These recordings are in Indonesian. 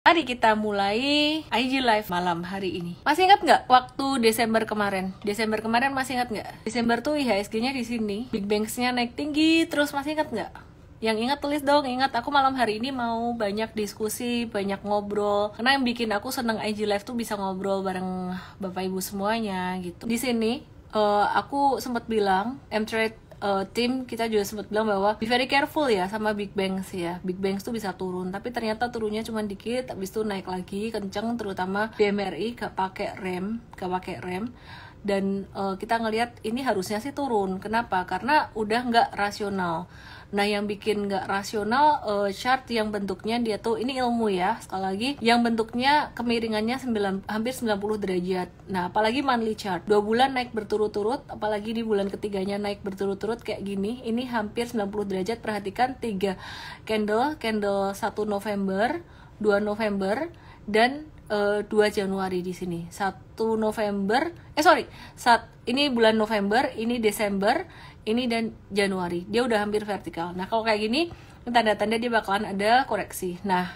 Mari kita mulai IG Live malam hari ini. Masih ingat nggak waktu Desember kemarin? Desember kemarin masih ingat nggak? Desember tuh IHSG-nya di sini, Big Banks-nya naik tinggi, terus masih ingat nggak? Yang ingat tulis dong, ingat aku malam hari ini mau banyak diskusi, banyak ngobrol. Karena yang bikin aku seneng IG Live tuh bisa ngobrol bareng Bapak Ibu semuanya gitu. Di sini aku sempat bilang, M-Trade tim kita juga sempat bilang bahwa be very careful ya sama Big Banks ya. Big Banks tuh bisa turun, tapi ternyata turunnya cuma dikit, habis itu naik lagi kenceng, terutama BMRI gak pakai rem. Dan kita ngelihat ini harusnya sih turun. Kenapa? Karena udah nggak rasional. Nah, yang bikin nggak rasional chart yang bentuknya dia tuh, ini ilmu ya, sekali lagi, yang bentuknya kemiringannya hampir 90 derajat. Nah, apalagi monthly chart, 2 bulan naik berturut-turut, apalagi di bulan ketiganya naik berturut-turut kayak gini, ini hampir 90 derajat. Perhatikan 3 candle 1 November, 2 November, dan 2 Januari di sini. 1 November, ini bulan November, ini Desember, ini dan Januari. Dia udah hampir vertikal. Nah, kalau kayak gini, tanda-tanda dia bakalan ada koreksi. Nah,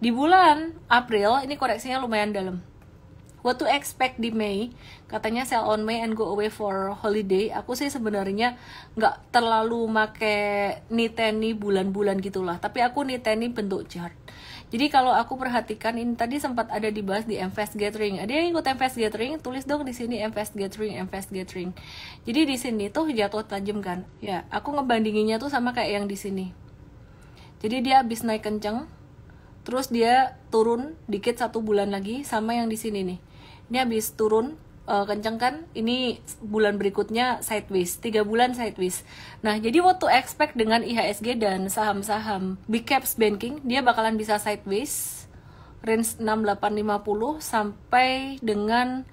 di bulan April ini koreksinya lumayan dalam. What to expect di Mei? Katanya sell on May and go away for holiday. Aku sih sebenarnya nggak terlalu make niteni bulan-bulan gitulah. Tapi aku niteni bentuk chart. Jadi kalau aku perhatikan, ini tadi sempat ada dibahas di MFast Gathering. Ada yang ikut MFast Gathering? Tulis dong di sini MFast Gathering. Jadi di sini tuh jatuh tajam kan? Ya, aku ngebandinginnya tuh sama kayak yang di sini. Jadi dia habis naik kenceng, terus dia turun dikit 1 bulan lagi, sama yang di sini nih. Ini habis turun kenceng kan, ini bulan berikutnya sideways, 3 bulan sideways. Nah, jadi what to expect dengan IHSG dan saham-saham big caps banking, dia bakalan bisa sideways range 6850 sampai dengan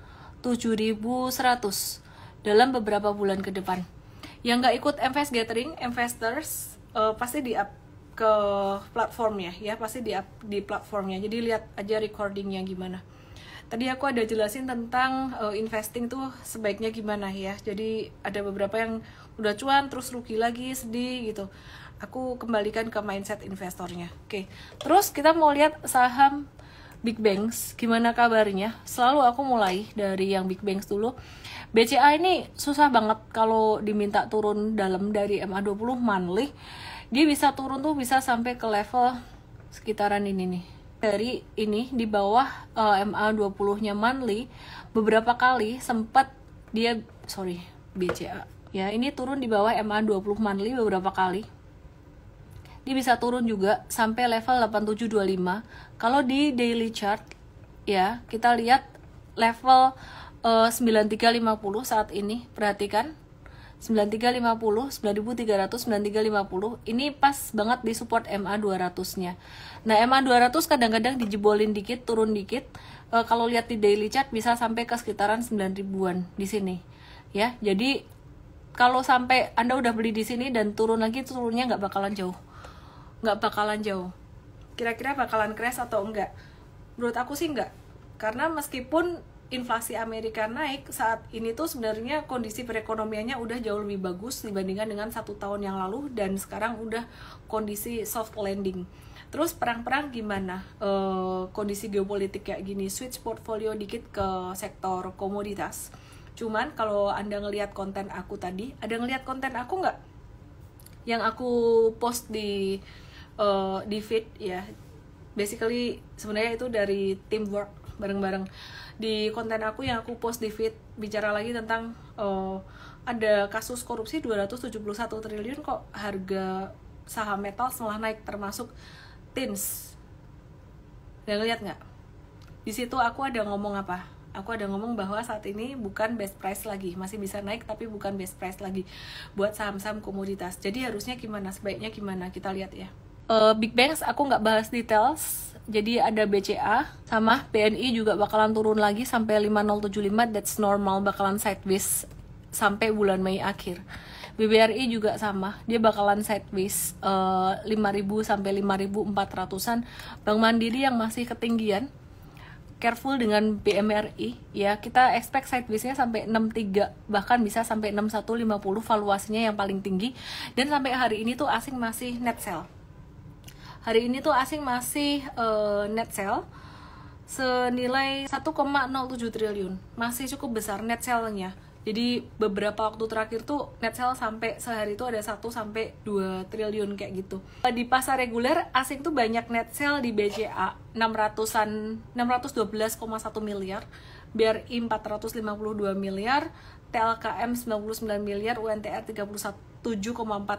7100 dalam beberapa bulan ke depan. Yang nggak ikut MFast Gathering, investors pasti di up ke platformnya ya, pasti di up di platformnya. Jadi lihat aja recordingnya gimana. Tadi aku ada jelasin tentang investing tuh sebaiknya gimana ya. Jadi ada beberapa yang udah cuan terus rugi lagi, sedih gitu. Aku kembalikan ke mindset investornya. Oke. Terus kita mau lihat saham Big Banks gimana kabarnya. Selalu aku mulai dari yang Big Banks dulu. BCA ini susah banget kalau diminta turun dalam dari MA20 monthly. Dia bisa turun tuh bisa sampai ke level sekitaran ini nih. Dari ini di bawah MA20-nya monthly beberapa kali sempat dia BCA ya, ini turun di bawah MA20 monthly beberapa kali. Dia bisa turun juga sampai level 8725. Kalau di daily chart ya, kita lihat level 9350 saat ini. Perhatikan 9350, 9300, 9350 ini pas banget di support MA200-nya. Nah, MA200 kadang-kadang dijebolin dikit, turun dikit. Kalau lihat di daily chart bisa sampai ke sekitaran 9000-an di sini. Ya, jadi kalau sampai Anda udah beli di sini dan turun lagi, turunnya nggak bakalan jauh. Kira-kira bakalan crash atau enggak? Menurut aku sih enggak. Karena meskipun inflasi Amerika naik saat ini tuh sebenarnya kondisi perekonomiannya udah jauh lebih bagus dibandingkan dengan 1 tahun yang lalu, dan sekarang udah kondisi soft landing. Terus perang-perang gimana? Kondisi geopolitik kayak gini, switch portfolio dikit ke sektor komoditas. Cuman kalau Anda ngelihat konten aku tadi, ada ngelihat konten aku nggak? Yang aku post di feed ya. Basically sebenarnya itu dari teamwork bareng-bareng. Di konten aku yang aku post di feed bicara lagi tentang ada kasus korupsi 271 triliun kok harga saham metal setelah naik, termasuk TINS. Udah ngeliat nggak? Di situ aku ada ngomong apa? Aku ada ngomong bahwa saat ini bukan best price lagi, masih bisa naik tapi bukan best price lagi buat saham-saham komoditas. Jadi harusnya gimana? Sebaiknya gimana? Kita lihat ya. Big Banks aku nggak bahas details. Jadi ada BCA sama BNI juga bakalan turun lagi sampai 5075, that's normal, bakalan sideways sampai bulan Mei akhir. BBRI juga sama, dia bakalan sideways 5.000 sampai 5.400-an. Bank Mandiri yang masih ketinggian, careful dengan BMRI ya, kita expect sideways-nya sampai 63, bahkan bisa sampai 6150 valuasinya yang paling tinggi. Dan sampai hari ini tuh asing masih net sell. Hari ini tuh asing masih net sell senilai 1,07 triliun. Masih cukup besar net sell-nya. Jadi beberapa waktu terakhir tuh net sell sampai sehari itu ada 1 sampai 2 triliun kayak gitu. Di pasar reguler asing tuh banyak net sell di BCA 612,1 miliar, BRI 452 miliar, TLKM 99 miliar, UNTR 37,4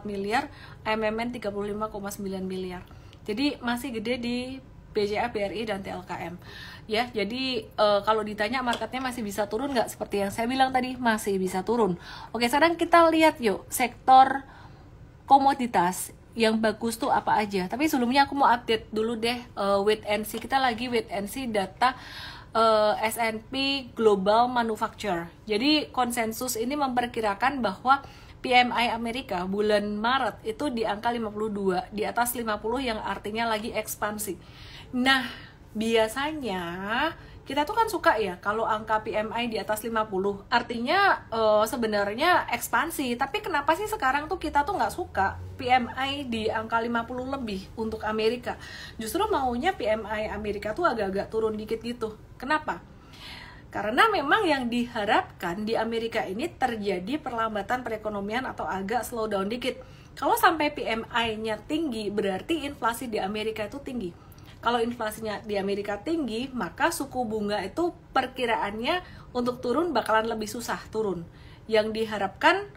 miliar, AMMN 35,9 miliar. Jadi masih gede di BCA, BRI, dan TLKM ya. Jadi kalau ditanya marketnya masih bisa turun nggak, seperti yang saya bilang tadi, masih bisa turun. Oke, sekarang kita lihat yuk sektor komoditas yang bagus tuh apa aja. Tapi sebelumnya aku mau update dulu deh, wait and see. Kita lagi wait and see data S&P Global Manufacture. Jadi konsensus ini memperkirakan bahwa PMI Amerika bulan Maret itu di angka 52, di atas 50, yang artinya lagi ekspansi. Nah, biasanya kita tuh kan suka ya kalau angka PMI di atas 50, artinya sebenarnya ekspansi. Tapi kenapa sih sekarang tuh kita tuh nggak suka PMI di angka 50 lebih untuk Amerika? Justru maunya PMI Amerika tuh agak-agak turun dikit gitu. Kenapa? Karena memang yang diharapkan di Amerika ini terjadi perlambatan perekonomian atau agak slow down dikit. Kalau sampai PMI-nya tinggi, berarti inflasi di Amerika itu tinggi. Kalau inflasinya di Amerika tinggi, maka suku bunga itu perkiraannya untuk turun bakalan lebih susah turun. Yang diharapkan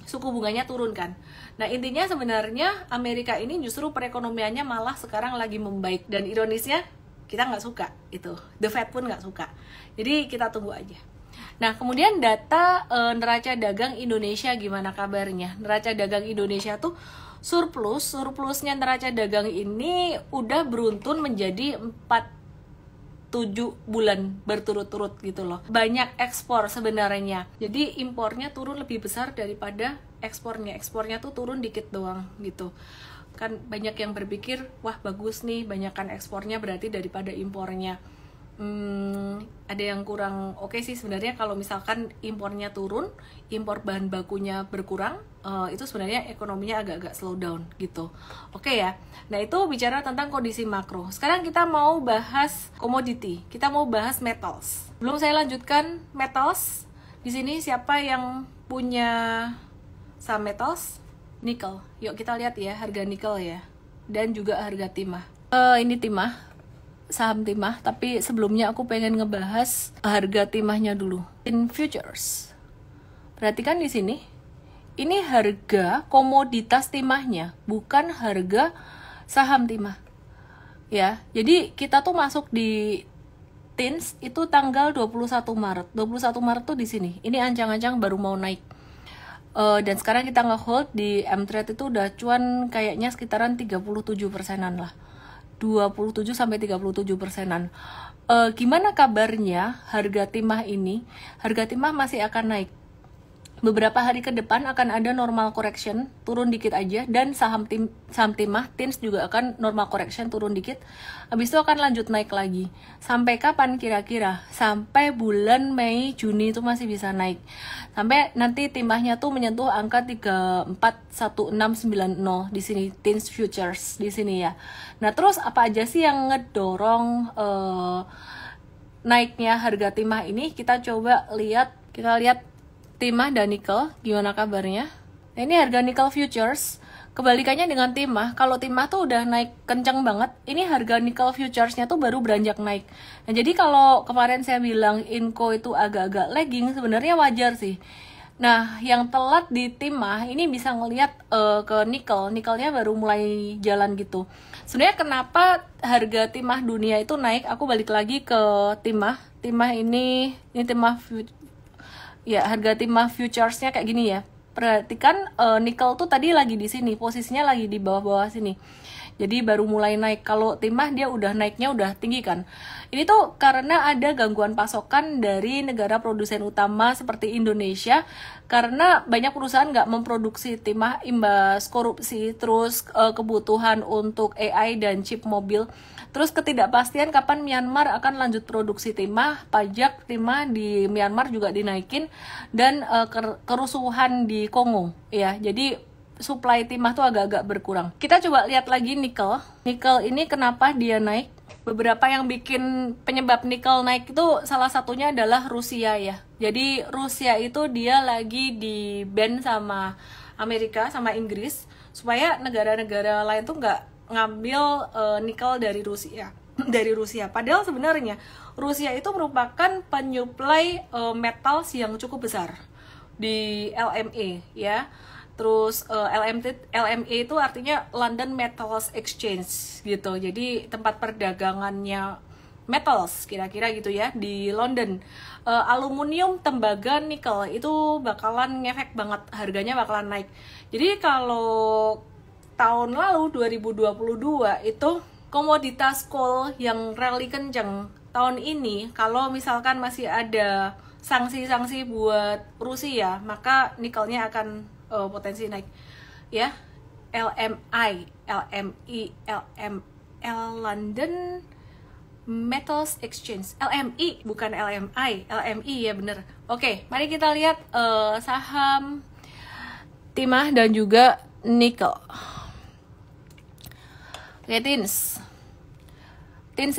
suku bunganya turun kan. Nah, intinya sebenarnya Amerika ini justru perekonomiannya malah sekarang lagi membaik. Dan ironisnya, kita nggak suka itu, The Fed pun nggak suka. Jadi kita tunggu aja. Nah, kemudian data neraca dagang Indonesia gimana kabarnya? Neraca dagang Indonesia tuh surplusnya neraca dagang ini udah beruntun menjadi 7 bulan berturut-turut gitu loh. Banyak ekspor sebenarnya. Jadi impornya turun lebih besar daripada ekspornya. Ekspornya tuh turun dikit doang gitu. Kan banyak yang berpikir, wah bagus nih banyakkan ekspornya berarti daripada impornya. Ada yang kurang oke sih sebenarnya kalau misalkan impornya turun, impor bahan bakunya berkurang, itu sebenarnya ekonominya agak-agak slow down gitu. Oke ya. Nah, itu bicara tentang kondisi makro. Sekarang kita mau bahas komoditi. Kita mau bahas metals. Belum saya lanjutkan metals. Di sini siapa yang punya saham metals? Nikel. Yuk kita lihat ya harga nikel ya. Dan juga harga timah. Ini timah, saham timah. Tapi sebelumnya aku pengen ngebahas harga timahnya dulu. In futures. Perhatikan di sini. Ini harga komoditas timahnya, bukan harga saham timah. Ya, jadi kita tuh masuk di TINS itu tanggal 21 Maret. 21 Maret tuh di sini. Ini ancang-ancang baru mau naik. Dan sekarang kita nge-hold di M-Trade itu udah cuan kayaknya sekitaran 37%-an lah. 27 sampai 37%-an. Gimana kabarnya harga timah ini? Harga timah masih akan naik. Beberapa hari ke depan akan ada normal correction, turun dikit aja, dan saham timah, TINS juga akan normal correction, turun dikit. Habis itu akan lanjut naik lagi. Sampai kapan kira-kira? Sampai bulan Mei, Juni itu masih bisa naik. Sampai nanti timahnya tuh menyentuh angka 341690 di sini, TINS futures di sini ya. Nah, terus apa aja sih yang ngedorong naiknya harga timah ini? Kita coba lihat, timah dan nikel, gimana kabarnya? Nah, ini harga nikel futures. Kebalikannya dengan timah, kalau timah tuh udah naik kencang banget, ini harga nikel futuresnya tuh baru beranjak naik. Nah, jadi kalau kemarin saya bilang Inco itu agak-agak lagging, sebenarnya wajar sih. Nah, yang telat di timah, ini bisa ngelihat ke nikelnya baru mulai jalan gitu. Sebenarnya kenapa harga timah dunia itu naik? Aku balik lagi ke timah ini timah ya, harga timah futuresnya kayak gini ya. Perhatikan nikel tuh tadi lagi di sini, posisinya lagi di bawah-bawah sini. Jadi baru mulai naik. Kalau timah dia udah naiknya udah tinggi kan. Ini tuh karena ada gangguan pasokan dari negara produsen utama seperti Indonesia. Karena banyak perusahaan nggak memproduksi timah imbas korupsi, terus kebutuhan untuk AI dan chip mobil. Terus ketidakpastian kapan Myanmar akan lanjut produksi timah, pajak timah di Myanmar juga dinaikin, dan kerusuhan di Kongo ya. Jadi supply timah tuh agak-agak berkurang. Kita coba lihat lagi nikel. Nikel ini kenapa dia naik? Beberapa yang bikin penyebab nikel naik itu salah satunya adalah Rusia ya. Jadi Rusia itu dia lagi di ban sama Amerika sama Inggris supaya negara-negara lain tuh nggak ngambil nikel dari Rusia. Dari Rusia. Padahal sebenarnya Rusia itu merupakan penyuplai metals yang cukup besar di LME ya. Terus LME itu artinya London Metals Exchange gitu. Jadi tempat perdagangannya metals kira-kira gitu ya di London. Aluminium, tembaga, nikel itu bakalan ngefek banget, harganya bakalan naik. Jadi kalau tahun lalu 2022 itu komoditas coal yang rally kenceng, tahun ini kalau misalkan masih ada sanksi-sanksi buat Rusia, maka nikelnya akan potensi naik ya. LMI, London Metals Exchange, LMI bukan LMI, LMI ya bener. Oke, mari kita lihat saham timah dan juga nikel. Oke, Tins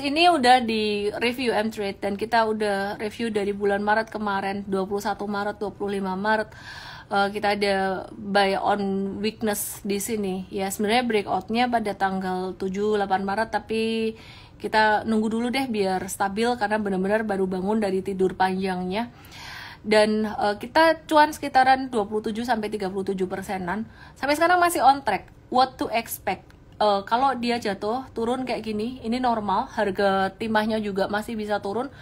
ini udah di review M-Trade dan kita udah review dari bulan Maret kemarin, 21 Maret, 25 Maret. Kita ada buy on weakness di sini. Ya, sebenarnya breakoutnya pada tanggal 7-8 Maret, tapi kita nunggu dulu deh biar stabil karena benar-benar baru bangun dari tidur panjangnya. Dan kita cuan sekitaran 27-37%. Sampai sekarang masih on track. What to expect? Kalau dia jatuh, turun kayak gini, ini normal. Harga timahnya juga masih bisa turun.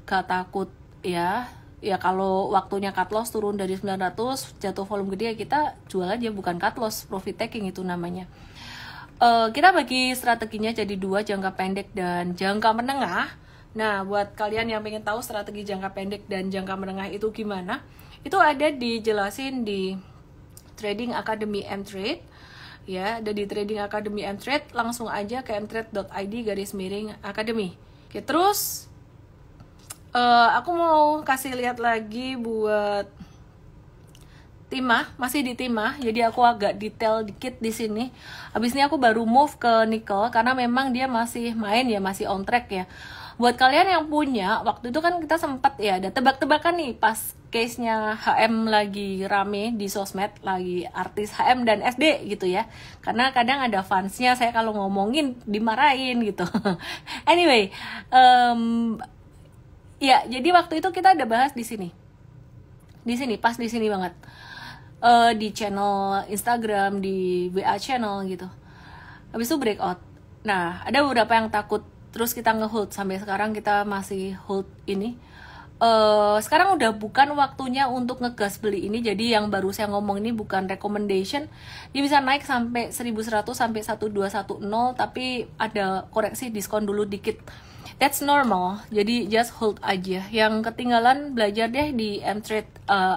Gak takut ya. Ya kalau waktunya cut loss turun dari 900, jatuh volume gede, kita jual aja, bukan cut loss, profit taking itu namanya. Kita bagi strateginya jadi dua, jangka pendek dan jangka menengah. Nah, buat kalian yang pengen tahu strategi jangka pendek dan jangka menengah itu gimana, itu ada dijelasin di Trading Academy M-Trade. Ya, ada di Trading Academy M-Trade, langsung aja ke mtrade.id/academy. Oke, terus aku mau kasih lihat lagi buat timah, masih di timah, jadi aku agak detail dikit di sini. Habis ini aku baru move ke nikel karena memang dia masih main ya, masih on track ya. Buat kalian yang punya, waktu itu kan kita sempat ya ada tebak-tebakan nih pas case-nya HM lagi rame di sosmed, lagi artis HM dan SD gitu ya. Karena kadang ada fansnya saya kalau ngomongin dimarahin gitu. Anyway, ya, jadi waktu itu kita ada bahas di sini. Di sini, pas di sini banget. Di channel Instagram, di WA channel gitu. Habis itu breakout. Nah, ada beberapa yang takut, terus kita nge-hold. Sampai sekarang kita masih hold ini. Sekarang udah bukan waktunya untuk ngegas beli ini. Jadi yang baru saya ngomong ini bukan recommendation. Dia bisa naik sampai 1100 sampai 1210, tapi ada koreksi diskon dulu dikit. That's normal, jadi just hold aja. Yang ketinggalan belajar deh di M-Trade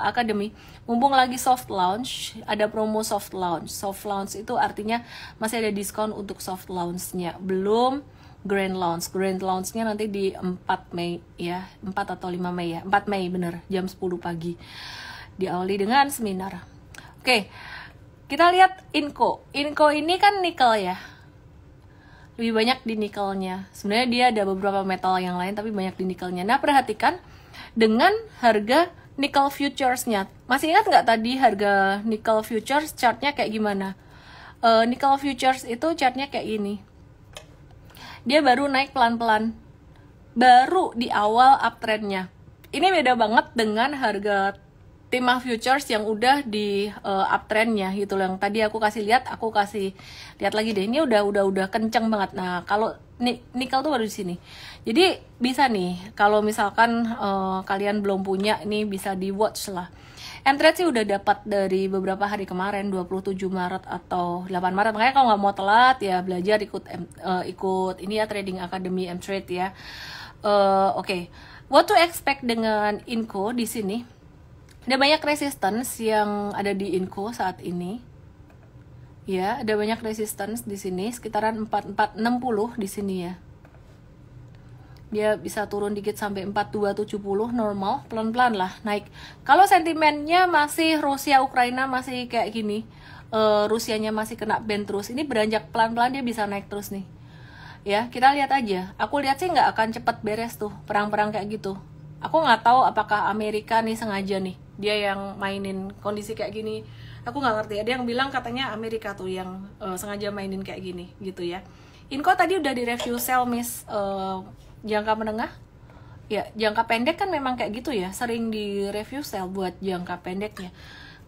Academy. Mumpung lagi soft launch, ada promo soft launch. Soft launch itu artinya masih ada diskon untuk soft launch-nya. Belum grand launch. Grand launch-nya nanti di 4 Mei ya. 4 atau 5 Mei ya. 4 Mei bener, jam 10 pagi. Diawali dengan seminar. Oke, kita lihat Inco. Inco ini kan nikel ya. Lebih banyak di nikelnya. Sebenarnya dia ada beberapa metal yang lain tapi banyak di nikelnya. Nah, perhatikan dengan harga nickel futures-nya. Masih ingat nggak tadi harga nickel futures chartnya kayak gimana? Nickel futures itu chartnya kayak gini. Dia baru naik pelan-pelan. Baru di awal uptrendnya. Ini beda banget dengan harga timah futures yang udah di uptrendnya gitu loh. Yang tadi aku kasih lihat lagi deh. Ini udah kenceng banget. Nah, kalau nikel tuh baru di sini. Jadi bisa nih kalau misalkan kalian belum punya, ini bisa di watch lah. M-Trade sih udah dapat dari beberapa hari kemarin, 27 Maret atau 8 Maret. Makanya kalau nggak mau telat ya belajar ikut ini ya, Trading Academy M-Trade ya. Oke. What to expect dengan Inco di sini? Ada banyak resistance yang ada di Inco saat ini. Ya, ada banyak resistance di sini, sekitaran 4460 di sini ya. Dia bisa turun dikit sampai 4270, normal, pelan-pelan lah naik. Kalau sentimennya masih Rusia Ukraina masih kayak gini, Rusianya masih kena ban terus, ini beranjak pelan-pelan dia bisa naik terus nih. Ya, kita lihat aja. Aku lihat sih nggak akan cepat beres tuh perang-perang kayak gitu. Aku nggak tahu apakah Amerika nih sengaja nih dia yang mainin kondisi kayak gini. Aku nggak ngerti. Ada yang bilang katanya Amerika tuh yang sengaja mainin kayak gini gitu ya. Inco tadi udah direview sell miss jangka menengah. Ya, jangka pendek kan memang kayak gitu ya, sering direview sell buat jangka pendeknya.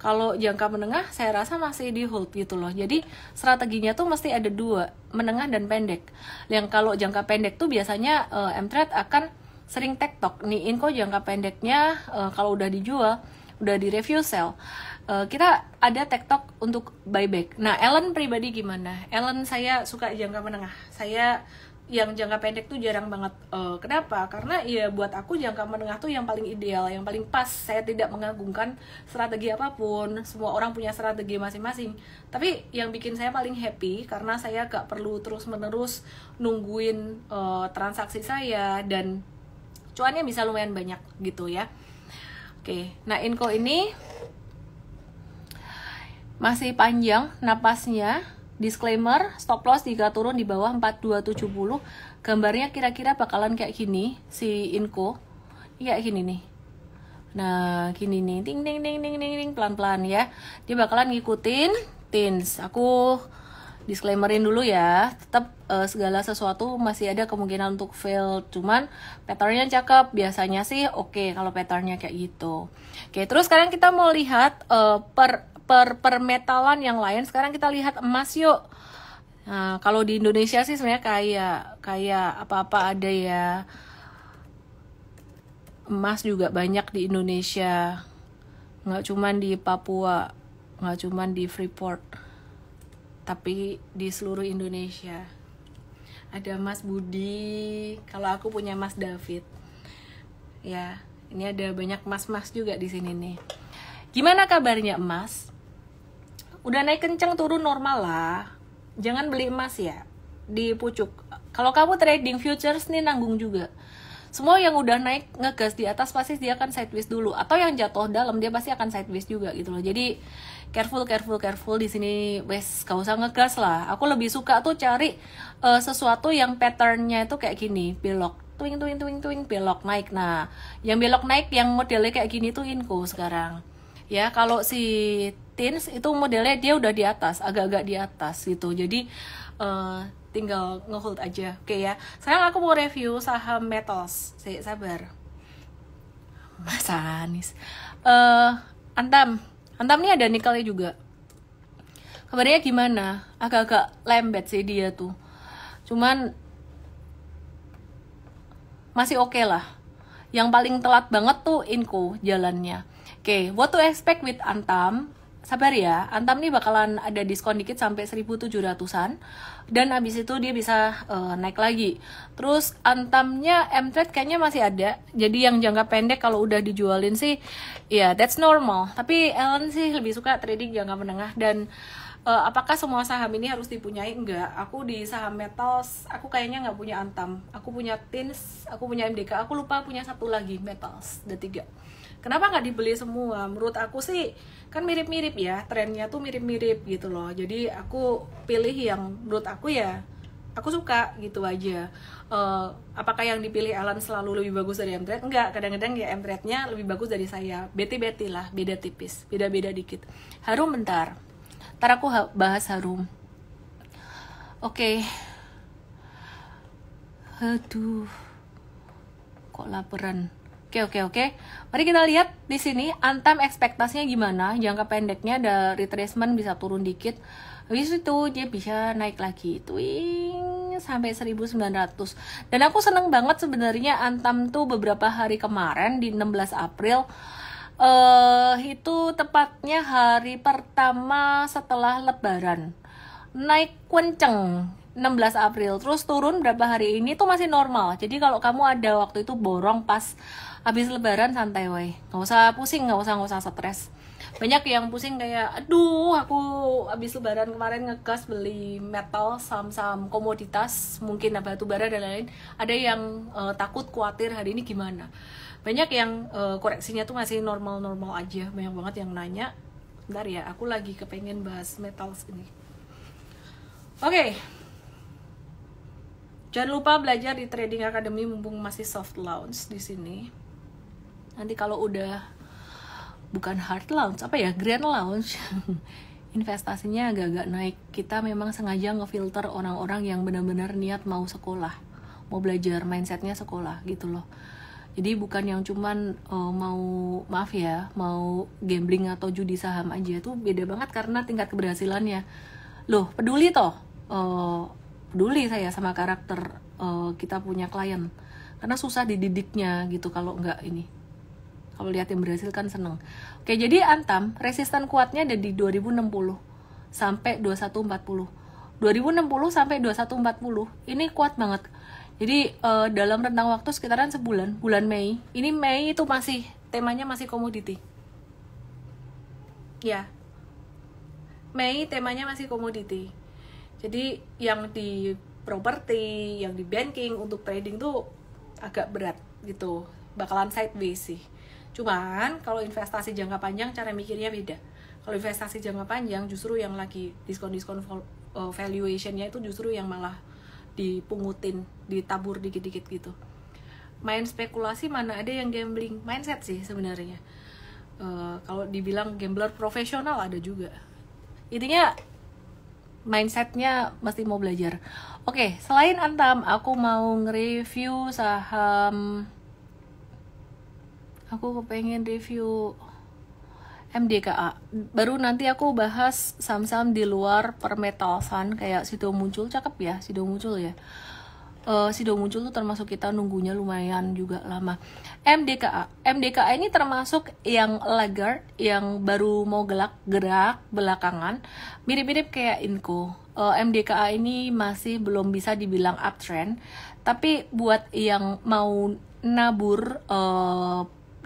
Kalau jangka menengah saya rasa masih di hold gitu loh. Jadi strateginya tuh mesti ada dua, menengah dan pendek. Yang kalau jangka pendek tuh biasanya M-Trade akan sering tektok. Nih Inco jangka pendeknya kalau udah dijual, udah di review sell, kita ada tektok untuk buyback. Nah Ellen pribadi gimana? Ellen saya suka jangka menengah. Saya yang jangka pendek tuh jarang banget. Kenapa? Karena ya buat aku jangka menengah tuh yang paling ideal, yang paling pas. Saya tidak mengagungkan strategi apapun, semua orang punya strategi masing-masing. Tapi yang bikin saya paling happy karena saya gak perlu terus-menerus nungguin transaksi saya, dan cuannya bisa lumayan banyak gitu ya. Oke, nah Inco ini masih panjang napasnya. Disclaimer, stop loss jika turun di bawah 4270. Gambarnya kira-kira bakalan kayak gini si Inco. Ini kayak gini nih. Nah, gini nih, ting ting ting ting ting ting, pelan-pelan ya. Dia bakalan ngikutin tins. Aku disclaimerin dulu ya. Tetap segala sesuatu masih ada kemungkinan untuk fail. Cuman patternnya cakep. Biasanya sih oke kalau patternnya kayak gitu. Oke, terus sekarang kita mau lihat per metalan yang lain. Sekarang kita lihat emas yuk. Nah, kalau di Indonesia sih sebenarnya kayak apa-apa ada ya. Emas juga banyak di Indonesia. Nggak cuman di Papua, nggak cuman di Freeport, tapi di seluruh Indonesia. Ada Mas Budi, kalau aku punya Mas David. Ya, ini ada banyak mas-mas juga di sini nih. Gimana kabarnya emas? Udah naik kenceng turun normal lah. Jangan beli emas ya di pucuk. Kalau kamu trading futures nih nanggung juga. Semua yang udah naik ngegas di atas pasti dia akan sideways dulu, atau yang jatuh dalam dia pasti akan sideways juga gitu loh. Jadi careful di sini, wes gak usah ngegas lah. Aku lebih suka tuh cari sesuatu yang patternnya itu kayak gini, belok twing belok naik. Nah, yang belok naik yang modelnya kayak gini tuh Inco sekarang. Ya, kalau si tins itu modelnya dia udah di atas, agak-agak di atas gitu. Jadi tinggal ngehold aja. Oke ya. Sekarang aku mau review saham metals. Sabar. Mas Anis. Antam nih ada nikelnya juga. Kabarnya gimana? Agak-agak lembet sih dia tuh. Cuman masih oke lah. Yang paling telat banget tuh Inco jalannya. Oke, what to expect with Antam? Sabar ya, Antam nih bakalan ada diskon dikit sampai 1.700-an. Dan abis itu dia bisa naik lagi. Terus Antamnya M-Trade kayaknya masih ada. Jadi yang jangka pendek kalau udah dijualin sih, ya that's normal. Tapi Ellen sih lebih suka trading jangka menengah. Dan apakah semua saham ini harus dipunyai? Enggak. Aku di saham metals, aku kayaknya nggak punya Antam. Aku punya Tins, aku punya MDK. Aku lupa punya satu lagi metals, ada 3. Kenapa nggak dibeli semua? Menurut aku sih kan mirip-mirip ya, trennya tuh mirip-mirip gitu loh. Jadi aku pilih yang menurut aku ya aku suka gitu aja. Apakah yang dipilih Alan selalu lebih bagus dari M-Trade? Enggak, kadang-kadang ya M-Trade-nya lebih bagus dari saya. Beti-beti lah, beda tipis, beda-beda dikit. Harum bentar. Ntar aku bahas Harum. Oke. Aduh. Kok laparan. Oke. Mari kita lihat di sini Antam ekspektasinya gimana. Jangka pendeknya ada retracement bisa turun dikit. Habis itu dia bisa naik lagi. Twing sampai 1.900. Dan aku seneng banget sebenarnya Antam tuh beberapa hari kemarin di 16 April itu tepatnya hari pertama setelah Lebaran. Naik kenceng 16 April. Terus turun berapa hari ini tuh masih normal. Jadi kalau kamu ada waktu itu borong pas habis Lebaran santai woi, nggak usah pusing, nggak usah stres. Banyak yang pusing kayak, aduh aku habis Lebaran kemarin ngegas beli metal, saham-saham komoditas, mungkin batu bara dan lain-lain. Ada yang takut, khawatir hari ini gimana. Banyak yang koreksinya tuh masih normal-normal aja. Banyak banget yang nanya, Bentar ya, aku lagi kepengen bahas metals ini. Oke. Jangan lupa belajar di Trading Academy mumpung masih soft launch di sini. Nanti kalau udah bukan hard launch, apa ya, grand launch, investasinya agak-agak naik. Kita memang sengaja ngefilter orang-orang yang benar-benar niat mau sekolah, mau belajar, mindsetnya sekolah gitu loh. Jadi bukan yang cuman mau, maaf ya, mau gambling atau judi saham aja. Tuh beda banget karena tingkat keberhasilannya. Loh, peduli toh, peduli saya sama karakter kita punya klien. Karena susah dididiknya gitu kalau enggak ini. Kalau lihat yang berhasil kan seneng. Oke, jadi Antam resisten kuatnya ada di 2060 sampai 2140. 2060 sampai 2140 ini kuat banget. Jadi dalam rentang waktu sekitaran sebulan, bulan Mei. Ini Mei itu masih temanya masih komoditi. Ya. Mei temanya masih komoditi. Jadi yang di properti, yang di banking untuk trading tuh agak berat gitu. Bakalan sideways sih. Cuman kalau investasi jangka panjang cara mikirnya beda. Kalau investasi jangka panjang justru yang lagi diskon-diskon valuation-nya itu justru yang malah dipungutin, ditabur dikit-dikit gitu. Main spekulasi mana ada yang gambling, mindset sih sebenarnya. Kalau dibilang gambler profesional ada juga. Intinya mindsetnya mesti mau belajar. Oke, selain Antam, aku mau nge-review saham. Aku kepengen review MDKA. Baru nanti aku bahas saham-saham di luar permetalsan kayak Sido Muncul, cakep ya, Sido Muncul ya. Sido Muncul tuh termasuk kita nunggunya lumayan juga lama. MDKA ini termasuk yang laggard, yang baru mau gerak belakangan, mirip-mirip kayak Inco. MDKA ini masih belum bisa dibilang uptrend, tapi buat yang mau nabur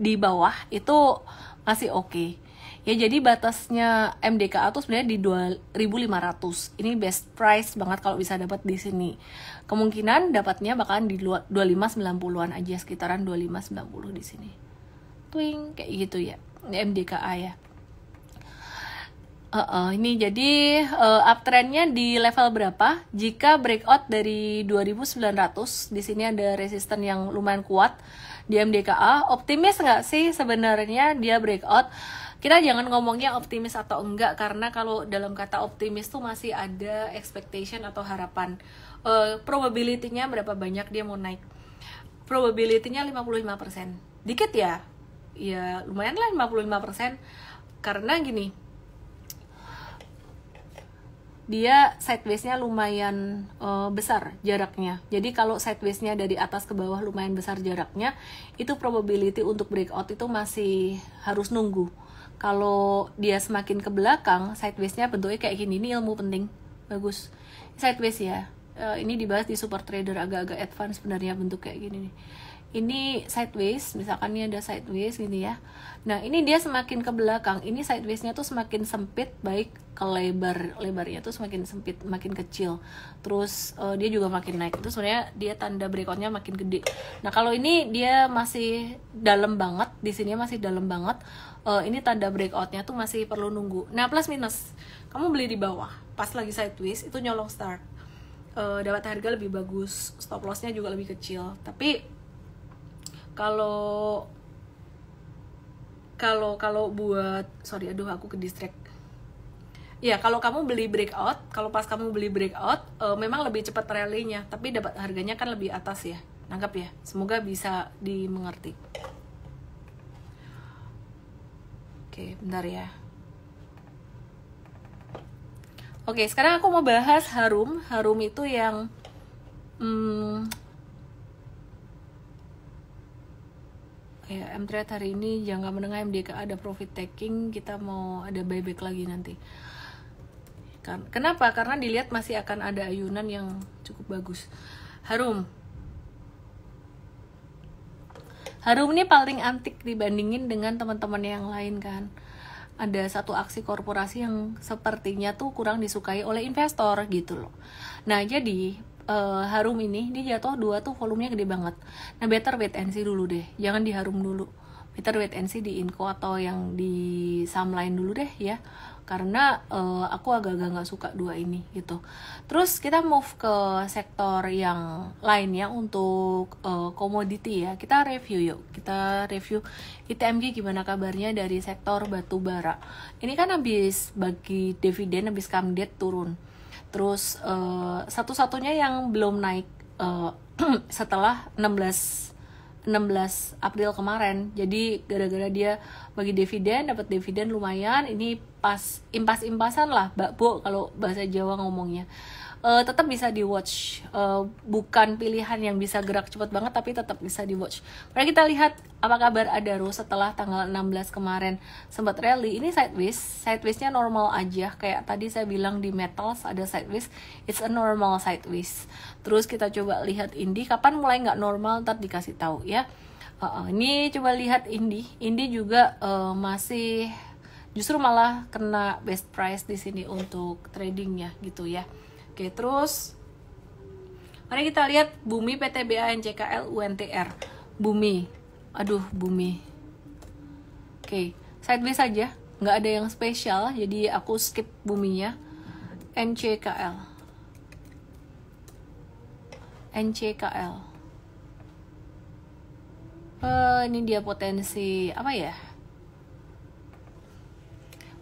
di bawah itu masih oke. Ya, jadi batasnya MDKA tuh sebenarnya di 2.500. Ini best price banget kalau bisa dapat di sini. Kemungkinan dapatnya bakalan di 25.90-an aja, sekitaran 25.90 di sini. Twing kayak gitu ya. Ini MDKA ya. Ini jadi uptrendnya di level berapa? Jika breakout dari 2.900, di sini ada resisten yang lumayan kuat di MDKA. Optimis nggak sih sebenarnya dia breakout? Kita jangan ngomongnya optimis atau enggak, karena kalau dalam kata optimis tuh masih ada expectation atau harapan. Probability-nya berapa banyak dia mau naik. Probability-nya 55%. Dikit ya? Ya lumayan lah 55%. Karena gini, dia sideways-nya lumayan besar jaraknya. Jadi kalau sideways-nya dari atas ke bawah lumayan besar jaraknya, itu probability untuk breakout itu masih harus nunggu. Kalau dia semakin ke belakang, sideways-nya bentuknya kayak gini, ini ilmu penting, bagus. Sideways ya, ini dibahas di Super Trader, agak-agak advance sebenarnya bentuk kayak gini nih. Ini sideways, misalkan ini ada sideways gini ya. Nah ini dia semakin ke belakang, ini sideways-nya tuh semakin sempit, baik ke lebarnya tuh semakin sempit, makin kecil. Terus dia juga makin naik, itu sebenarnya dia tanda breakout-nya makin gede. Nah kalau ini dia masih dalam banget, di sini masih dalam banget. Ini tanda breakout-nya tuh masih perlu nunggu. Nah plus minus, kamu beli di bawah pas lagi sideways itu nyolong start, dapat harga lebih bagus, stop loss-nya juga lebih kecil. Tapi kalau buat, sorry aduh aku ke distract. Ya kalau kamu beli breakout, kalau pas kamu beli breakout, memang lebih cepat rally-nya, tapi dapat harganya kan lebih atas ya. Nangkap ya, semoga bisa dimengerti. Oke, bentar ya. Oke, sekarang aku mau bahas Harum. Harum itu yang ya, M-Trade hari ini jangka menengah MDKA ada profit taking, kita mau ada buyback lagi nanti. Kenapa? Karena dilihat masih akan ada ayunan yang cukup bagus. Harum ini paling antik dibandingin dengan teman-teman yang lain kan. Ada satu aksi korporasi yang sepertinya tuh kurang disukai oleh investor gitu loh. Nah jadi Harum ini dia jatuh 2 tuh volumenya gede banget. Nah better wait and see dulu deh, jangan di Harum dulu. better wait and see di Inco atau yang di saham lain dulu deh ya, karena aku agak-agak nggak suka dua ini gitu. Terus kita move ke sektor yang lainnya untuk komoditi ya. Kita review yuk, kita review ITMG gimana kabarnya dari sektor batu bara. Ini kan habis bagi dividen, habis come date turun. Terus satu-satunya yang belum naik setelah 16 April kemarin. Jadi gara-gara dia bagi dividen, dapat dividen lumayan, ini pas impas-impasan lah bakbo kalau bahasa Jawa ngomongnya. Tetap bisa di watch, bukan pilihan yang bisa gerak cepat banget, tapi tetap bisa di watch. Mari kita lihat apa kabar Adaro setelah tanggal 16 kemarin sempat rally. Ini sideways-nya normal aja, kayak tadi saya bilang di metals ada sideways, it's a normal sideways. Terus kita coba lihat Indi, kapan mulai nggak normal, ntar dikasih tahu ya. Ini coba lihat Indi juga masih justru malah kena best price di sini untuk tradingnya gitu ya. Oke, terus mari kita lihat Bumi, PTBA, NCKL, UNTR. Bumi, Bumi. Oke, sideways saja, nggak ada yang spesial, jadi aku skip Buminya. NCKL. Ini dia potensi apa ya?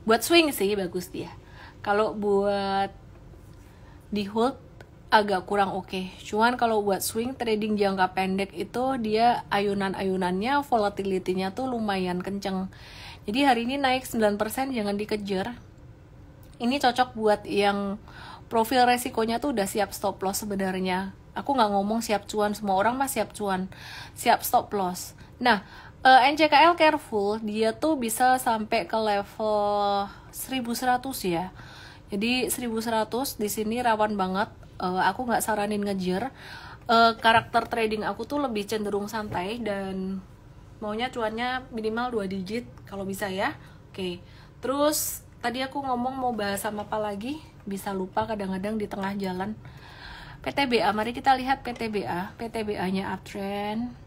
Buat swing sih bagus dia. Kalau buat di hold agak kurang oke. Cuman kalau buat swing trading jangka pendek itu dia ayunan-ayunannya, volatility-nya tuh lumayan kenceng. Jadi hari ini naik 9%, jangan dikejar. Ini cocok buat yang profil resikonya tuh udah siap stop loss sebenarnya. Aku nggak ngomong siap cuan, semua orang mah siap cuan, siap stop loss. Nah, NCKL careful, dia tuh bisa sampai ke level 1100 ya. Jadi 1100 di sini rawan banget. Aku nggak saranin ngejar. Karakter trading aku tuh lebih cenderung santai dan maunya cuannya minimal 2 digit kalau bisa ya. Oke. Terus tadi aku ngomong mau bahas sama apa lagi, bisa lupa kadang-kadang di tengah jalan. PTBA, mari kita lihat PTBA. PTBA-nya uptrend.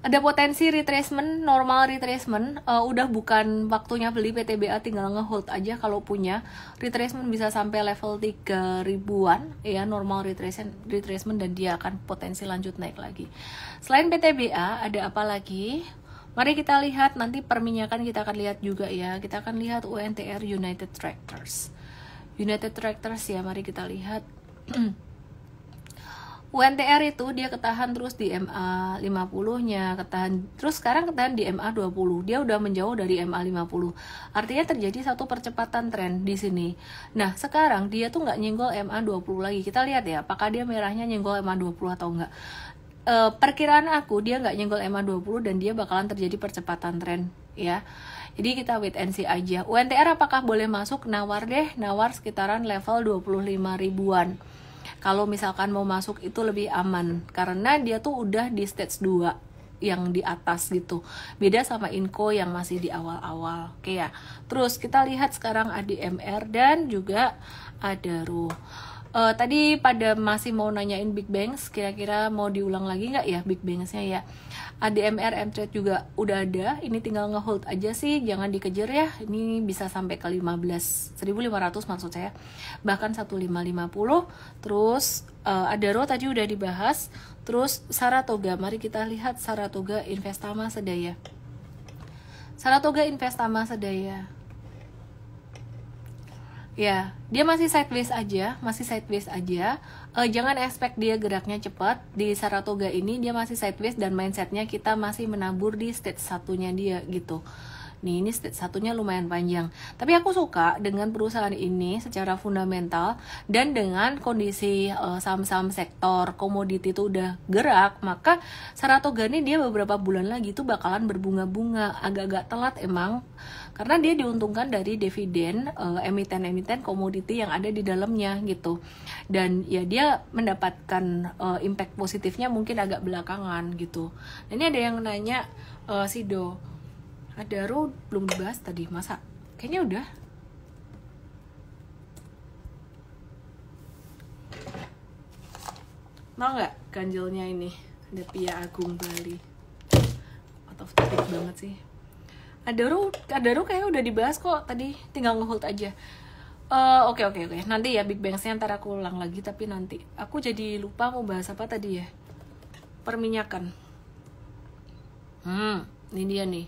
Ada potensi retracement, normal retracement. Udah bukan waktunya beli PTBA, tinggal ngehold aja kalau punya. Retracement bisa sampai level 3000-an ya, normal retracement dan dia akan potensi lanjut naik lagi. Selain PTBA ada apa lagi? Mari kita lihat, nanti perminyakan kita akan lihat juga ya. Kita akan lihat UNTR, United Tractors. United Tractors ya, mari kita lihat. UNTR itu dia ketahan terus di MA 50-nya, terus sekarang ketahan di MA 20. Dia udah menjauh dari MA 50. Artinya terjadi satu percepatan tren di sini. Nah, sekarang dia tuh nggak nyenggol MA 20 lagi. Kita lihat ya, apakah dia merahnya nyenggol MA 20 atau enggak. Perkiraan aku dia nggak nyenggol MA 20 dan dia bakalan terjadi percepatan tren ya. Jadi kita wait and see aja. UNTR apakah boleh masuk? Nawar deh, nawar sekitaran level 25 ribuan. Kalau misalkan mau masuk itu lebih aman karena dia tuh udah di stage 2 yang di atas gitu. Beda sama Inco yang masih di awal-awal. Oke ya. Terus kita lihat sekarang ADMR dan juga Adaro. Tadi pada masih mau nanyain Big Banks, kira-kira mau diulang lagi nggak ya Big Banks-nya ya. ADMR, M-Trade juga udah ada, ini tinggal ngehold aja sih, jangan dikejar ya. Ini bisa sampai ke 1.500 maksud saya, bahkan 1.550. Terus Adaro tadi udah dibahas. Terus Saratoga, mari kita lihat Saratoga Investama Sedaya. Saratoga Investama Sedaya. Ya, dia masih sideways aja. Jangan expect dia geraknya cepat. Di Saratoga ini dia masih sideways dan mindsetnya kita masih menabur di stage satunya dia gitu. Nih, ini stage satunya lumayan panjang. Tapi aku suka dengan perusahaan ini secara fundamental dan dengan kondisi saham-saham sektor komoditi itu udah gerak, maka Saratoga ini dia beberapa bulan lagi tuh bakalan berbunga-bunga, agak-agak telat emang. Karena dia diuntungkan dari dividen emiten-emiten komoditi yang ada di dalamnya gitu. Dan ya dia mendapatkan impact positifnya mungkin agak belakangan gitu. Nah, ini ada yang nanya Sido, Adaro belum dibahas tadi, masa? Kayaknya udah. Mau nggak ganjelnya ini? Ada Pia Agung Bali. of topic banget sih. Adaro kayak udah dibahas kok tadi, tinggal nge-hold aja. Oke. Nanti ya Big Bangs-nya ntar aku ulang lagi, tapi nanti. Aku jadi lupa mau bahas apa tadi ya. Perminyakan. Ini dia nih.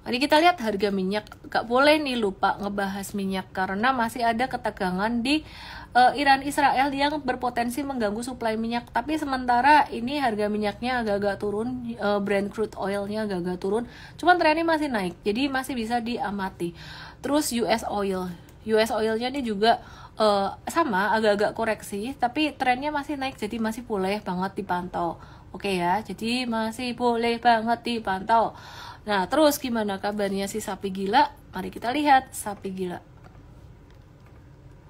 Mari kita lihat harga minyak. Gak boleh nih lupa ngebahas minyak karena masih ada ketegangan di Iran Israel yang berpotensi mengganggu suplai minyak. Tapi sementara ini harga minyaknya agak-agak turun, Brent crude oilnya agak-agak turun. Cuman trennya masih naik, jadi masih bisa diamati. Terus US oilnya ini juga sama agak-agak koreksi, tapi trennya masih naik, jadi masih boleh banget dipantau. Oke ya, jadi masih boleh banget dipantau. Nah, terus gimana kabarnya si sapi gila? Mari kita lihat sapi gila.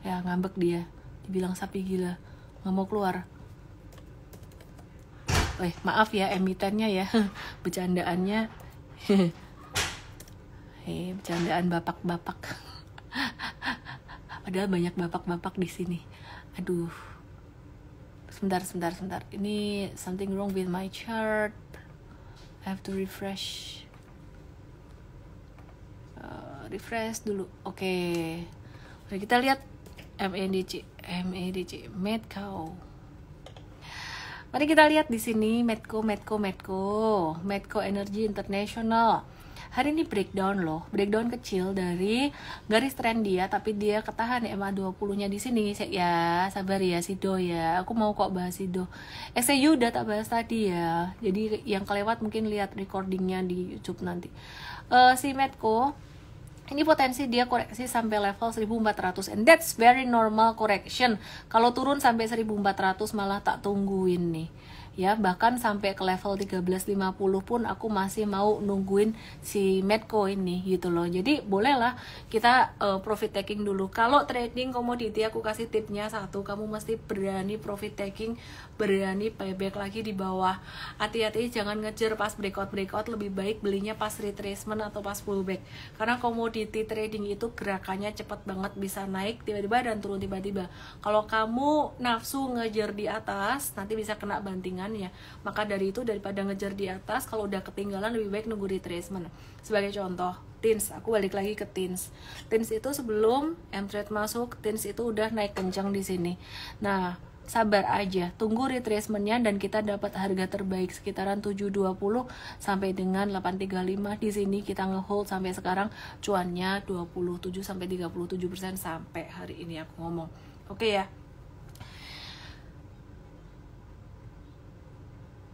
Ya, ngambek dia. Dibilang sapi gila. Nggak mau keluar. Maaf ya emitennya ya. Bercandaannya. Bercandaan bapak-bapak. Padahal banyak bapak-bapak di sini. Aduh. Sebentar. Ini something wrong with my chart. I have to refresh. Refresh dulu. Oke. Mari kita lihat MEDC Medco. Mari kita lihat di sini Medco Energy International. Hari ini breakdown kecil dari garis tren dia, tapi dia ketahan MA20-nya di sini. Ya, sabar ya Sido ya. Aku mau kok bahas Sido. XAU udah tak bahas tadi ya. Jadi yang kelewat mungkin lihat recordingnya di YouTube nanti. Si Medco ini potensi dia koreksi sampai level 1400, and that's very normal correction. Kalau turun sampai 1400 malah tak tungguin nih. Ya, bahkan sampai ke level 1350 pun aku masih mau nungguin si Medco ini gitu loh. Jadi bolehlah kita profit taking dulu. Kalau trading komoditi aku kasih tipnya satu, kamu mesti berani profit taking, berani buyback lagi di bawah. Hati-hati jangan ngejar pas breakout, lebih baik belinya pas retracement atau pas pullback. Karena komoditi trading itu gerakannya cepat banget, bisa naik tiba-tiba dan turun tiba-tiba. Kalau kamu nafsu ngejar di atas, nanti bisa kena bantingan ya. Maka dari itu daripada ngejar di atas, kalau udah ketinggalan lebih baik nunggu retracement. Sebagai contoh, TINS, aku balik lagi ke TINS. TINS itu sebelum M-Trade masuk, TINS itu udah naik kencang di sini. Nah, sabar aja, tunggu retracementnya dan kita dapat harga terbaik sekitaran 720 sampai dengan 835. Di sini kita ngehold sampai sekarang, cuannya 27 sampai 37% sampai hari ini aku ngomong. Oke ya.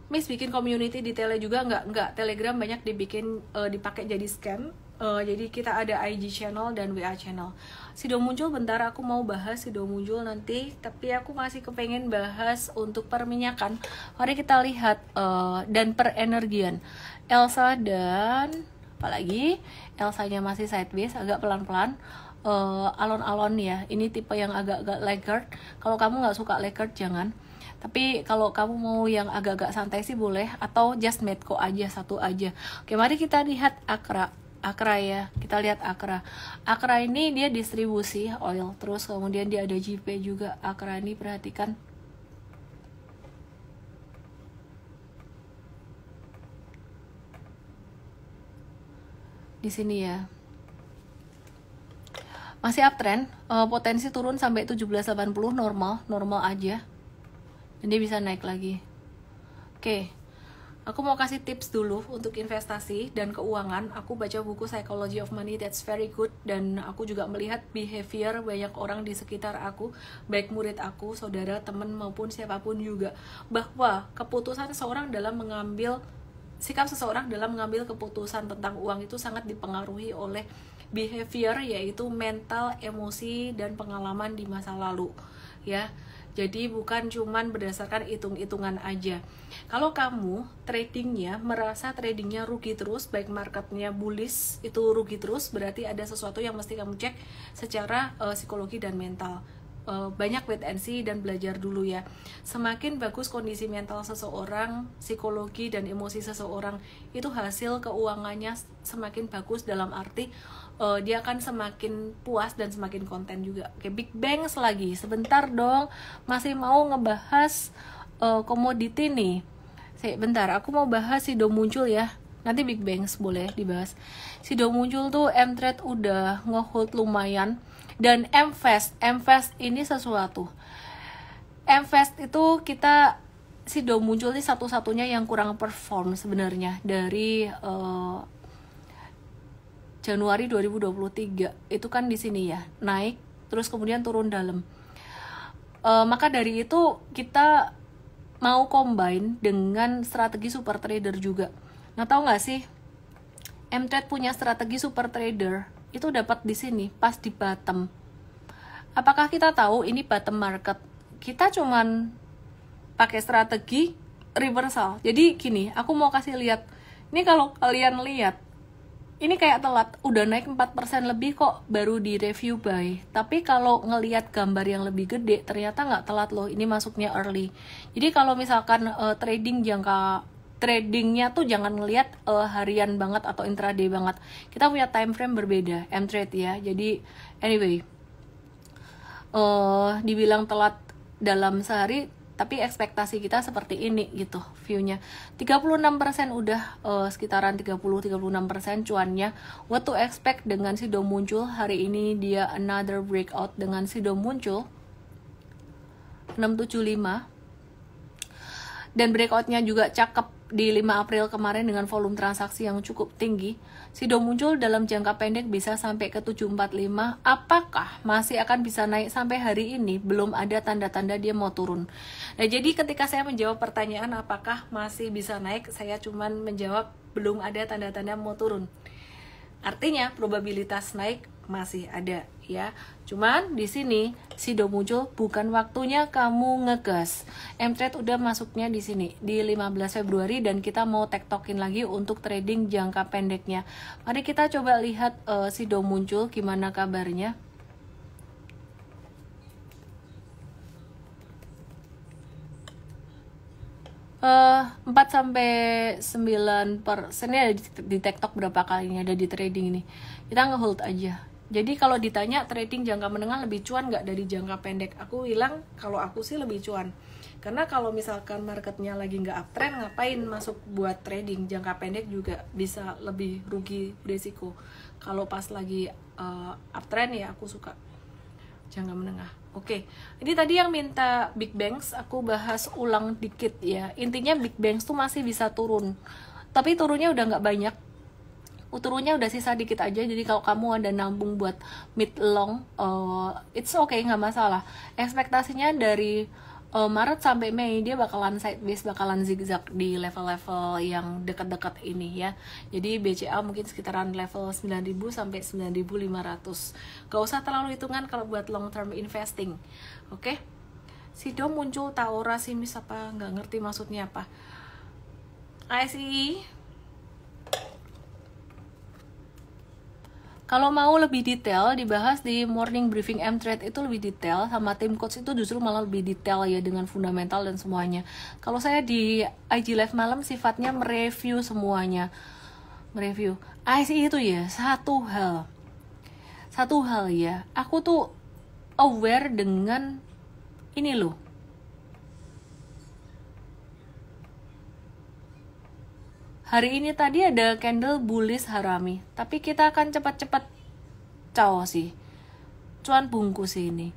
Miss bikin community di Tele juga nggak Telegram banyak dipakai jadi scam. Jadi kita ada IG channel dan WA channel. Sido muncul bentar, aku mau bahas Sido muncul nanti, tapi aku masih kepengen bahas untuk perminyakan. Mari kita lihat dan perenergian. Elsa dan apalagi Elsanya masih sideways, agak pelan-pelan. Alon-alon ya. Ini tipe yang agak-agak laggard. Kalau kamu nggak suka laggard jangan. Tapi kalau kamu mau yang agak-agak santai sih boleh, atau just Medco aja, satu aja. Oke, mari kita lihat Akra ya. Kita lihat Akra. Akra ini dia distribusi oil, terus kemudian dia ada JP juga. Akra ini perhatikan. Di sini ya. Masih uptrend, potensi turun sampai 1780 normal aja. Dan dia bisa naik lagi. Oke, aku mau kasih tips dulu untuk investasi dan keuangan. Aku baca buku Psychology of Money, that's very good. Dan aku juga melihat behavior banyak orang di sekitar aku, baik murid aku, saudara, teman, maupun siapapun juga, bahwa sikap seseorang dalam mengambil keputusan tentang uang itu sangat dipengaruhi oleh behavior, yaitu mental, emosi, dan pengalaman di masa lalu ya. Jadi bukan cuman berdasarkan hitung-hitungan aja. Kalau kamu merasa tradingnya rugi terus, baik marketnya bullish itu rugi terus, berarti ada sesuatu yang mesti kamu cek secara psikologi dan mental. Banyak wait and see dan belajar dulu ya. Semakin bagus kondisi mental seseorang, psikologi dan emosi seseorang, itu hasil keuangannya semakin bagus, dalam arti dia akan semakin puas dan semakin konten juga. Oke, Big Bangs lagi. Sebentar dong, masih mau ngebahas komoditi nih. Bentar, aku mau bahas Sido muncul ya. Nanti Big Bangs boleh dibahas. Sido muncul tuh M-Trade udah nge-hold lumayan. Dan M-Fast ini sesuatu. M-Fast itu Sido muncul ini satu-satunya yang kurang perform sebenarnya dari Januari 2023. Itu kan di sini ya, naik terus kemudian turun dalam. Maka dari itu kita mau combine dengan strategi super trader juga. Nah, tahu nggak sih, M-Trade punya strategi super trader itu dapat di sini pas di bottom. Apakah kita tahu ini bottom market? Kita cuman pakai strategi reversal. Jadi gini, aku mau kasih lihat. Ini kalau kalian lihat, ini kayak telat, udah naik 4% lebih kok baru di review buy. Tapi kalau ngelihat gambar yang lebih gede, ternyata nggak telat loh, ini masuknya early. Jadi kalau misalkan tradingnya tuh jangan ngelihat harian banget atau intraday banget. Kita punya time frame berbeda, M-Trade ya. Jadi anyway, dibilang telat dalam sehari, tapi ekspektasi kita seperti ini gitu view-nya. 36% udah sekitaran 30-36% cuannya. What to expect dengan Sido muncul hari ini, dia another breakout dengan Sido muncul 675. Dan breakoutnya juga cakep di 5 April kemarin dengan volume transaksi yang cukup tinggi. Sido muncul dalam jangka pendek bisa sampai ke 745. Apakah masih akan bisa naik sampai hari ini? Belum ada tanda-tanda dia mau turun. Nah, jadi ketika saya menjawab pertanyaan apakah masih bisa naik, saya cuman menjawab belum ada tanda-tanda mau turun. Artinya probabilitas naik masih ada ya. Cuman di sini Sido muncul bukan waktunya kamu ngegas. M-Trade udah masuknya di sini di 15 Februari dan kita mau tektokin lagi untuk trading jangka pendeknya. Mari kita coba lihat Sido muncul gimana kabarnya. 4-9% ini ada di TikTok berapa kali ini, ada di trading ini. Kita nge-hold aja. Jadi kalau ditanya trading jangka menengah lebih cuan nggak dari jangka pendek? Aku bilang kalau aku sih lebih cuan. Karena kalau misalkan marketnya lagi nggak uptrend, ngapain masuk buat trading? Jangka pendek juga bisa lebih rugi resiko. Kalau pas lagi uptrend ya aku suka jangka menengah. Oke, ini tadi yang minta Big Bangs, aku bahas ulang dikit ya. Intinya Big Bangs tuh masih bisa turun, tapi turunnya udah nggak banyak. Turunnya udah sisa dikit aja. Jadi kalau kamu ada nambung buat mid long, it's okay, nggak masalah. Ekspektasinya dari Maret sampai Mei dia bakalan sideways, bakalan zigzag di level-level yang dekat-dekat ini ya. Jadi BCA mungkin sekitaran level 9.000 sampai 9.500. Gak usah terlalu hitungan kalau buat long term investing. Oke. Sido muncul Taora Simis apa nggak ngerti maksudnya apa. ICE. Kalau mau lebih detail dibahas di morning briefing M-Trade itu lebih detail, sama tim coach itu justru malah lebih detail ya dengan fundamental dan semuanya. Kalau saya di IG live malam sifatnya mereview semuanya. Mereview. ICE itu ya satu hal ya. Aku tuh aware dengan ini loh. Hari ini tadi ada candle bullish harami, tapi kita akan cepat-cepat caw sih. Cuan bungkus ini.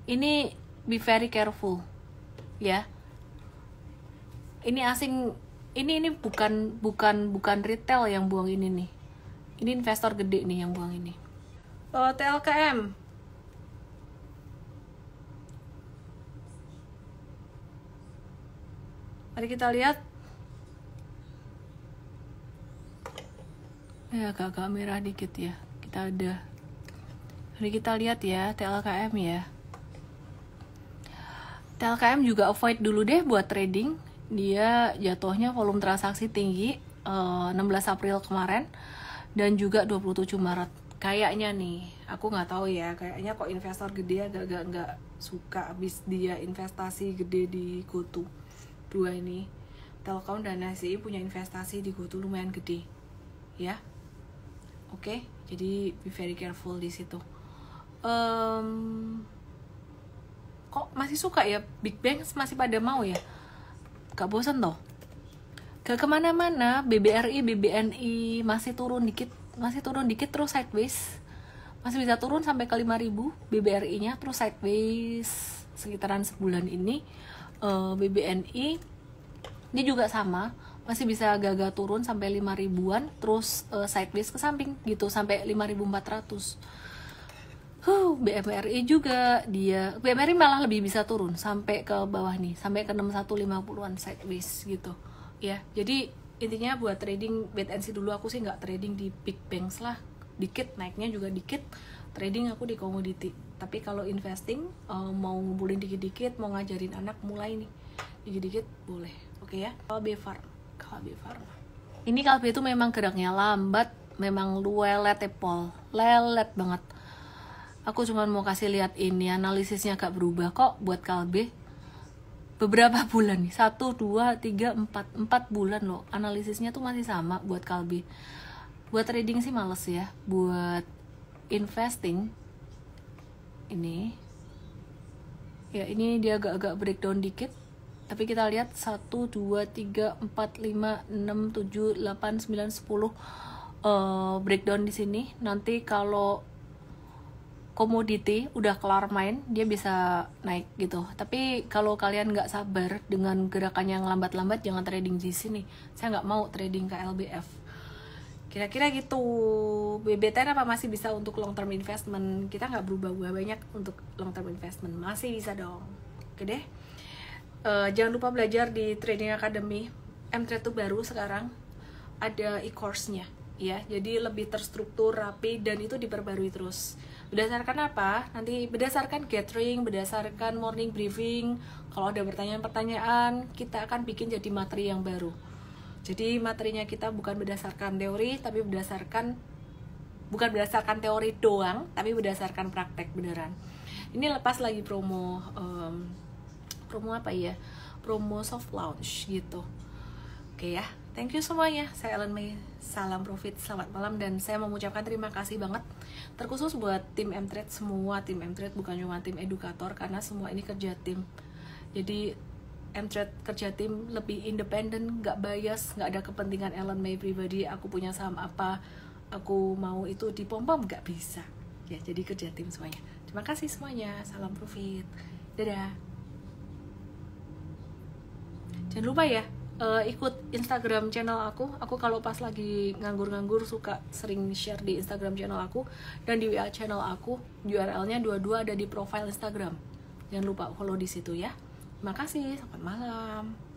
Ini be very careful. Ya. Ini asing, ini bukan retail yang buang ini nih. Ini investor gede nih yang buang ini. TLKM. Mari kita lihat. Ya agak merah dikit ya. Mari kita lihat ya TLKM ya. TLKM juga avoid dulu deh buat trading. Dia jatuhnya volume transaksi tinggi 16 April kemarin dan juga 27 Maret. Kayaknya nih, aku nggak tahu ya. Kayaknya kok investor gede agak suka abis dia investasi gede di GoTo. Dua ini, Telkom dan ICE punya investasi di GoTo lumayan gede, ya. Oke, jadi be very careful di situ. Kok masih suka ya Big Bang, masih pada mau ya? Gak bosan toh? gak kemana-mana. BBRI, BBNI masih turun dikit terus sideways, masih bisa turun sampai ke 5.000 BBRI nya, terus sideways sekitaran sebulan ini. BBNI ini juga sama, masih bisa agak turun sampai 5.000-an, terus sideways ke samping gitu sampai 5.400. BMRI juga, BMRI malah lebih bisa turun sampai ke bawah nih, sampai ke 6150-an sideways gitu ya. Jadi intinya buat trading wait and see dulu. Aku sih nggak trading di big banks lah, dikit naiknya juga dikit. Trading aku di komoditi. Tapi kalau investing mau ngumpulin dikit-dikit, mau ngajarin anak mulai nih dikit-dikit boleh. Oke ya. KLB Pharma. Ini KLB itu memang geraknya lambat, memang lelet banget. Aku cuma mau kasih lihat ini, analisisnya gak berubah kok buat KLB. Beberapa bulan nih, 1, 2, 3, 4 bulan loh, analisisnya tuh masih sama buat KLB. Buat trading sih males ya. Buat investing ini ya, ini dia agak breakdown dikit. Tapi kita lihat 1, 2, 3, 4, 5, 6, 7, 8, 9, 10 breakdown di sini. Nanti kalau komoditi udah kelar main, dia bisa naik gitu. Tapi kalau kalian nggak sabar dengan gerakan yang lambat-lambat, jangan trading di sini. Saya nggak mau trading KLBF. Kira-kira gitu. BBTN apa masih bisa untuk long term investment? Kita nggak berubah-ubah banyak untuk long term investment, masih bisa dong. Oke deh. Jangan lupa belajar di Trading Academy. M-Trade tuh baru sekarang ada e-course-nya ya, jadi lebih terstruktur, rapi, dan itu diperbarui terus. Berdasarkan apa? Nanti berdasarkan gathering, berdasarkan morning briefing. Kalau ada pertanyaan-pertanyaan, kita akan bikin jadi materi yang baru. Jadi materinya kita bukan berdasarkan teori, tapi bukan berdasarkan teori doang, tapi berdasarkan praktek beneran. Ini lepas lagi promo apa ya? Promo soft launch gitu. Oke ya. Thank you semuanya, saya Ellen May, salam profit, selamat malam, dan saya mau mengucapkan terima kasih banget terkhusus buat tim M-Trade, semua tim M-Trade, bukan cuma tim edukator, karena semua ini kerja tim. Jadi M-Trade kerja tim, lebih independen, gak bias, gak ada kepentingan Ellen May pribadi, aku punya saham apa, aku mau itu dipom-pom, gak bisa ya. Jadi kerja tim semuanya. Terima kasih semuanya, salam profit, dadah. Jangan lupa ya, ikut Instagram channel aku kalau pas lagi nganggur-nganggur suka sering share di Instagram channel aku, dan di WA channel aku, URL-nya dua-dua ada di profile Instagram. Jangan lupa follow di situ ya. Terima kasih, selamat malam.